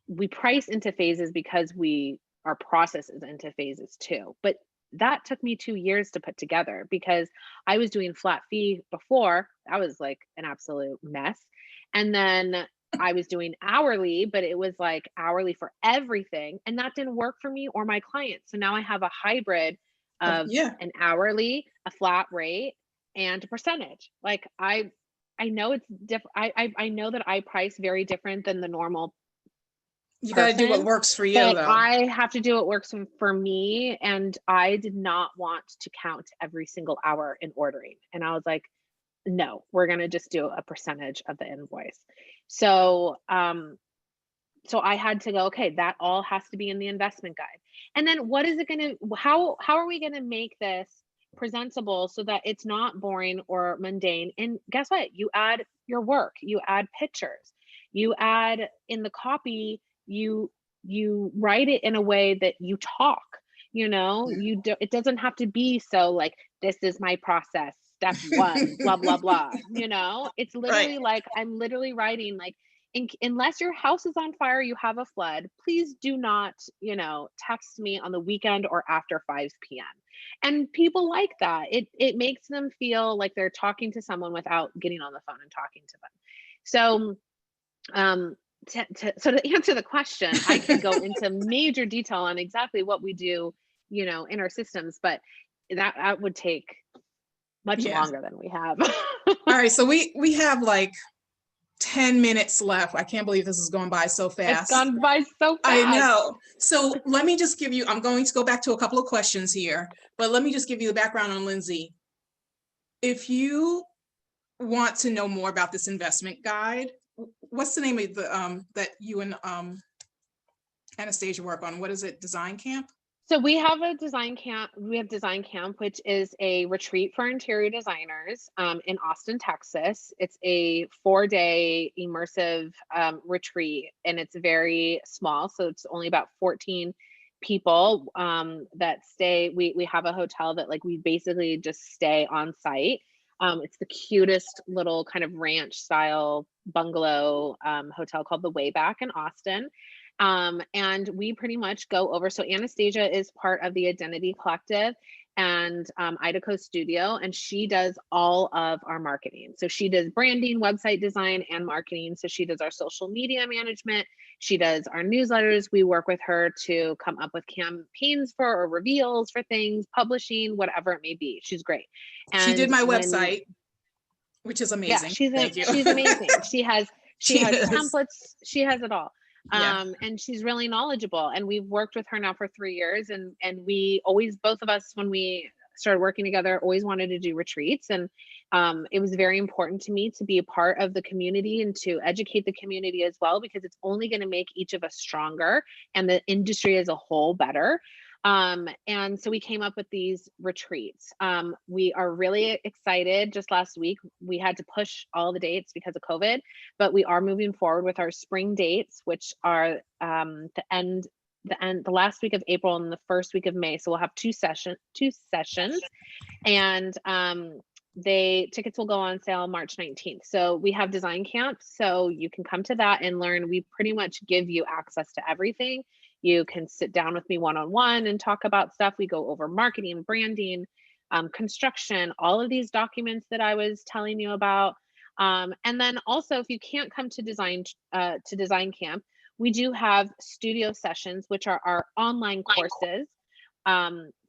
S2: we price into phases because our process is into phases too. But that took me 2 years to put together, because I was doing flat fee before. That was like an absolute mess. And then I was doing hourly, but it was like hourly for everything. And that didn't work for me or my clients. So now I have a hybrid of an hourly, a flat rate, and a percentage. Like I know it's different. I know that I price very different than the normal.
S1: You got to do what works for you,
S2: but
S1: though.
S2: I have to do what works for me. And I did not want to count every single hour in ordering. And I was like, no, we're going to just do a percentage of the invoice. So, so I had to go, okay, that all has to be in the investment guide. And then what is it going to, how are we going to make this presentable so that it's not boring or mundane? And guess what? You add your work, you add pictures, you add in the copy, you write it in a way that you talk, you know, it doesn't have to be so like, this is my process, step one, blah, blah, blah. You know, it's literally like, I'm literally writing like, unless your house is on fire, you have a flood, please do not, you know, text me on the weekend or after 5 p.m. And people like that. It makes them feel like they're talking to someone without getting on the phone and talking to them. So, so to answer the question, I could go into major detail on exactly what we do, you know, in our systems, but that would take much longer than we have.
S1: All right, so we have like 10 minutes left. I can't believe this is going by so fast.
S2: It's gone by so fast.
S1: I know. So let me just give you, I'm going to go back to a couple of questions here, but let me just give you the background on Lindsey. If you want to know more about this investment guide, what's the name of the that you and Anastasia work on? What is it? Design Camp?
S2: So we have a design camp. We have Design Camp, which is a retreat for interior designers in Austin, Texas. It's a 4-day immersive retreat, and it's very small. So it's only about 14 people that stay. We have a hotel that like we basically just stay on site. It's the cutest little kind of ranch style bungalow hotel called the Wayback in Austin. And we pretty much go over, so Anastasia is part of the Identity Collective and Idaco Studio, and she does all of our marketing. So she does branding, website design, and marketing. So she does our social media management. She does our newsletters. We work with her to come up with campaigns for or reveals for things, publishing, whatever it may be. She's great. And
S1: she did my website, which is amazing.
S2: Yeah, she's amazing. She has templates. She has it all. And she's really knowledgeable, and we've worked with her now for 3 years, and we always, both of us, when we started working together, always wanted to do retreats. And it was very important to me to be a part of the community and to educate the community as well, because it's only going to make each of us stronger and the industry as a whole better. And so we came up with these retreats. We are really excited. Just last week, we had to push all the dates because of COVID, but we are moving forward with our spring dates, which are the last week of April and the first week of May. So we'll have two sessions, and tickets will go on sale March 19th. So we have Design Camp, so you can come to that and learn. We pretty much give you access to everything. You can sit down with me one-on-one and talk about stuff. We go over marketing, branding, construction, all of these documents that I was telling you about. And then also, if you can't come to design camp, we do have studio sessions, which are our online courses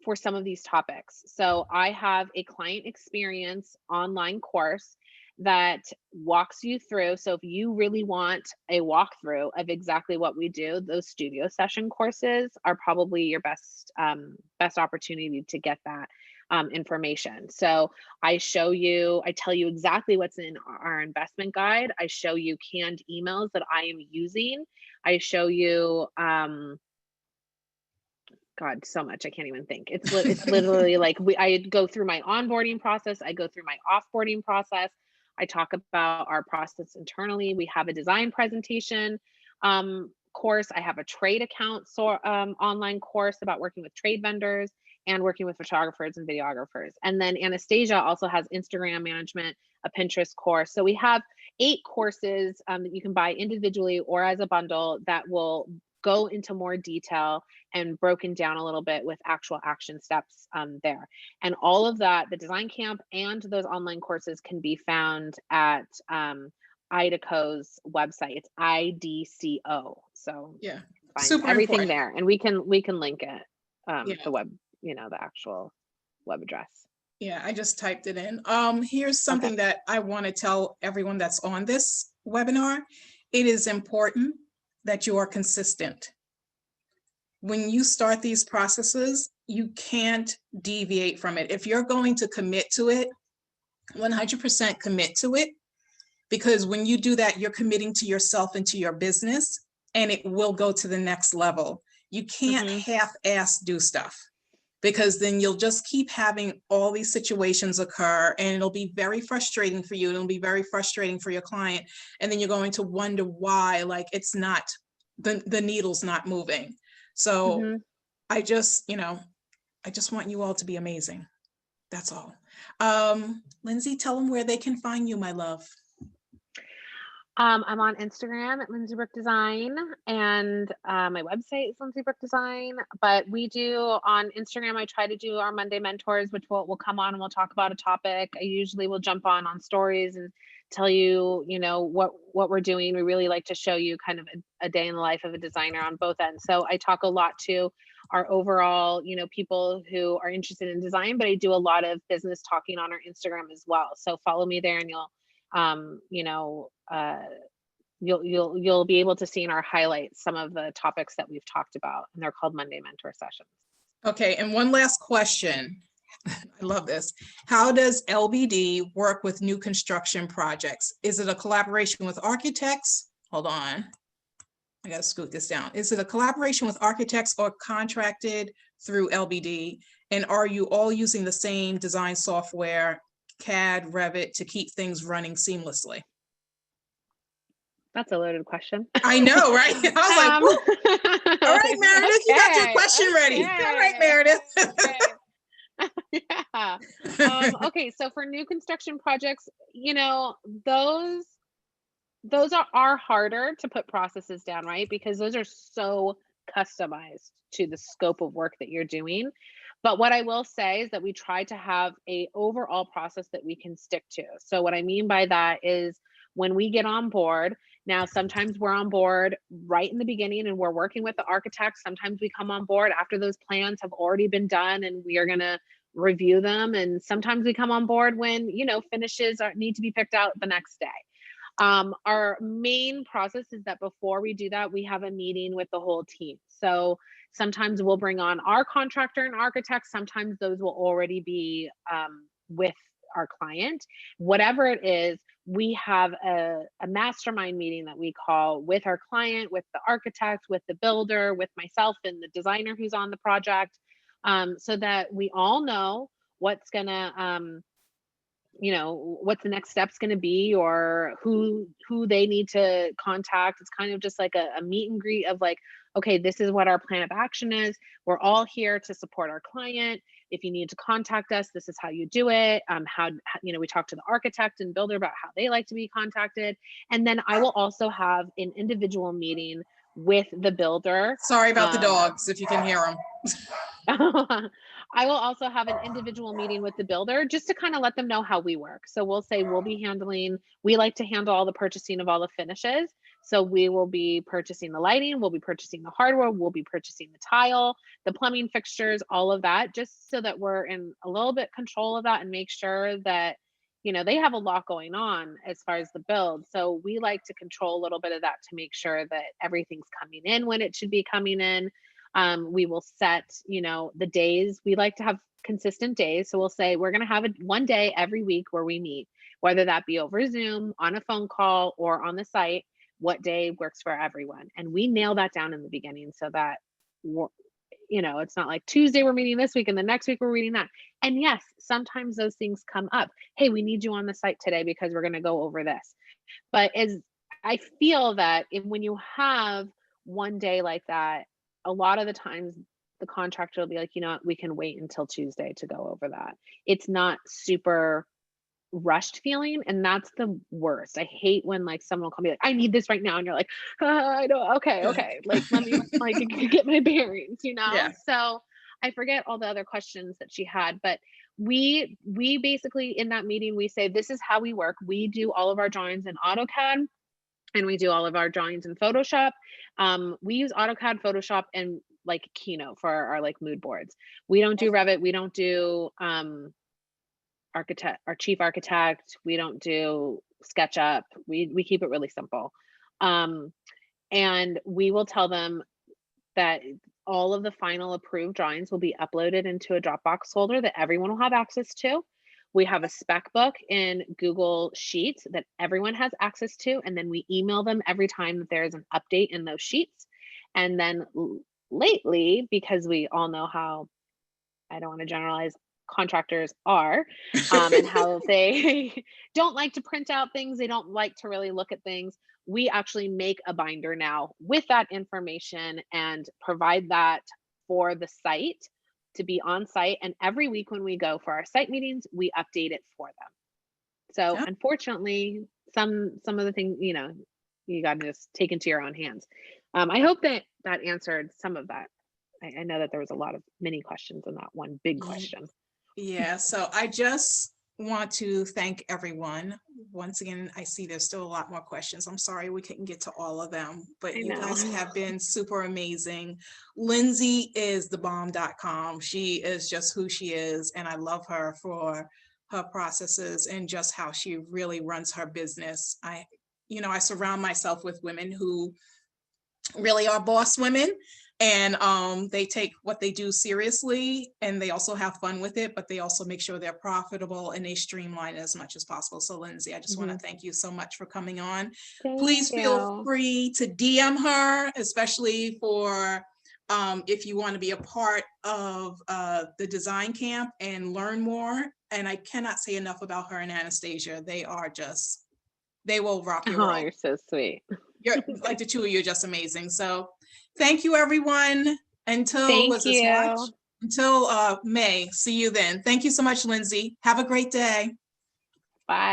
S2: for some of these topics. So I have a client experience online course that walks you through. So if you really want a walkthrough of exactly what we do, those studio session courses are probably your best opportunity to get that information. So I tell you exactly what's in our investment guide. I show you canned emails that I am using. I show you, God, so much, I can't even think. It's literally like I go through my onboarding process. I go through my offboarding process. I talk about our process internally. We have a design presentation course. I have a trade account online course about working with trade vendors and working with photographers and videographers. And then Anastasia also has Instagram management, a Pinterest course. So we have 8 courses that you can buy individually or as a bundle that will go into more detail and broken down a little bit with actual action steps there. And all of that, the design camp and those online courses can be found at IDECO's website. It's IDCO. So
S1: Yeah,
S2: find
S1: super
S2: everything
S1: important.
S2: there, and we can link it,
S1: Yeah.
S2: the web, the actual web address.
S1: Yeah, I just typed it in. Here's something that I want to tell everyone that's on this webinar. It is important that you are consistent. When you start these processes, you can't deviate from it. If you're going to commit to it, 100% commit to it, because when you do that, you're committing to yourself and to your business, and it will go to the next level. You can't half-ass do stuff, because then you'll just keep having all these situations occur, and it'll be very frustrating for you. It'll be very frustrating for your client. And then you're going to wonder why, like, it's not, the needle's not moving. So I just want you all to be amazing. That's all. Lindsey, tell them where they can find you, my love.
S2: I'm on Instagram at Lindsey Brook Design, and my website is Lindsey Brook Design. But we do on Instagram, I try to do our Monday mentors, which we'll come on and we'll talk about a topic. I usually will jump on stories and tell you, what we're doing. We really like to show you kind of a day in the life of a designer on both ends. So I talk a lot to our overall, people who are interested in design, but I do a lot of business talking on our Instagram as well. So follow me there, and you'll be able to see in our highlights some of the topics that we've talked about, and they're called Monday Mentor Sessions.
S1: Okay, and one last question. I love this. How does LBD work with new construction projects? Is it a collaboration with architects? Hold on, I gotta scoot this down. Is it a collaboration with architects or contracted through LBD? And are you all using the same design software, CAD, Revit, to keep things running seamlessly?
S2: That's a loaded question.
S1: I know, right? I was like, whoa. All right, Meredith, you got your question ready. All right, Meredith.
S2: Yeah. Okay, so for new construction projects, those are harder to put processes down, right? Because those are so customized to the scope of work that you're doing. But what I will say is that we try to have a overall process that we can stick to. So what I mean by that is, when we get on board, now sometimes we're on board right in the beginning and we're working with the architects. Sometimes we come on board after those plans have already been done and we are going to review them. And sometimes we come on board when, finishes need to be picked out the next day. Our main process is that before we do that, we have a meeting with the whole team. So sometimes we'll bring on our contractor and architect. Sometimes those will already be with our client. Whatever it is, we have a mastermind meeting that we call with our client, with the architect, with the builder, with myself and the designer who's on the project, so that we all know what's gonna what's the next steps going to be, or who they need to contact. It's kind of just like a meet and greet of like, okay, this is what our plan of action is. We're all here to support our client. If you need to contact us, this is how you do it. We talk to the architect and builder about how they like to be contacted. And then I will also have an individual meeting with the builder.
S1: Sorry about the dogs, if you can hear them.
S2: I will also have an individual meeting with the builder just to kind of let them know how we work. So we'll say we like to handle all the purchasing of all the finishes. So we will be purchasing the lighting, we'll be purchasing the hardware, we'll be purchasing the tile, the plumbing fixtures, all of that, just so that we're in a little bit control of that and make sure that, they have a lot going on as far as the build. So we like to control a little bit of that to make sure that everything's coming in when it should be coming in. We will set, the days. We like to have consistent days. So we'll say we're going to have one day every week where we meet, whether that be over Zoom, on a phone call, or on the site. What day works for everyone? And we nail that down in the beginning so that it's not like Tuesday we're meeting this week and the next week we're meeting that. And yes, sometimes those things come up. Hey, we need you on the site today because we're going to go over this. But I feel that when you have one day like that, a lot of the times the contractor will be like, we can wait until Tuesday to go over that. It's not super rushed feeling, and that's the worst. I hate when someone will call me like, I need this right now, and you're like, I don't. Okay, let me get my bearings,
S1: Yeah.
S2: So I forget all the other questions that she had, but we basically in that meeting we say this is how we work. We do all of our drawings in AutoCAD, and we do all of our drawings in Photoshop. We use AutoCAD, Photoshop, and Keynote for our mood boards. We don't do Revit. We don't do our chief architect. We don't do SketchUp. We keep it really simple. And we will tell them that all of the final approved drawings will be uploaded into a Dropbox folder that everyone will have access to. We have a spec book in Google Sheets that everyone has access to, and then we email them every time that there is an update in those sheets. And then lately, because we all know how, I don't want to generalize, contractors are, and how they don't like to print out things, they don't like to really look at things, we actually make a binder now with that information and provide that for the site to be on site. And every week when we go for our site meetings, we update it for them. So
S1: Yeah.
S2: Unfortunately, some of the things, you got to just take into your own hands. I hope that answered some of that. I know that there was a lot of mini questions in that one big question.
S1: Yeah, so I just want to thank everyone. Once again, I see there's still a lot more questions. I'm sorry we couldn't get to all of them, but you guys have been super amazing. Lindsey is thebomb.com. She is just who she is, and I love her for her processes and just how she really runs her business. I surround myself with women who really are boss women, and they take what they do seriously, and they also have fun with it, but they also make sure they're profitable and they streamline as much as possible. So Lindsey, I just want to thank you so much for coming on. Please feel free to DM her, especially for if you want to be a part of the design camp and learn more. And I cannot say enough about her and Anastasia. They will rock your world.
S2: You're so sweet.
S1: You're the two of you are just amazing. So thank you, everyone. Until May. See you then. Thank you so much, Lindsey. Have a great day.
S2: Bye.